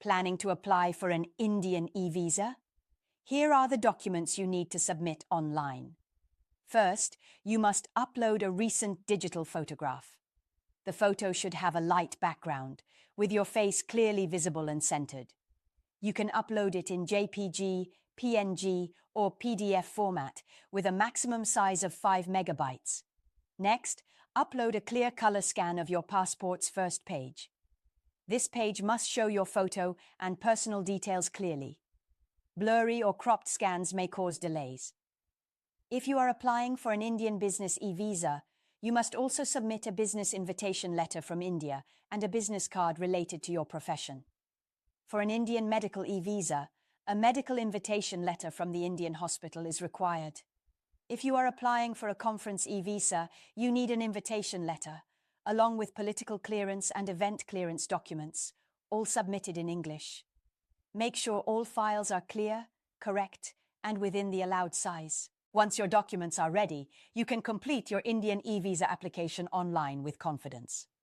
Planning to apply for an Indian e-visa? Here are the documents you need to submit online. First, you must upload a recent digital photograph. The photo should have a light background, with your face clearly visible and centered. You can upload it in JPG, PNG, or PDF format with a maximum size of 5 megabytes. Next, upload a clear color scan of your passport's first page. This page must show your photo and personal details clearly. Blurry or cropped scans may cause delays. If you are applying for an Indian business e-visa, you must also submit a business invitation letter from India and a business card related to your profession. For an Indian medical e-visa, a medical invitation letter from the Indian hospital is required. If you are applying for a conference e-visa, you need an invitation letter, along with political clearance and event clearance documents, all submitted in English. Make sure all files are clear, correct, and within the allowed size. Once your documents are ready, you can complete your Indian e-visa application online with confidence.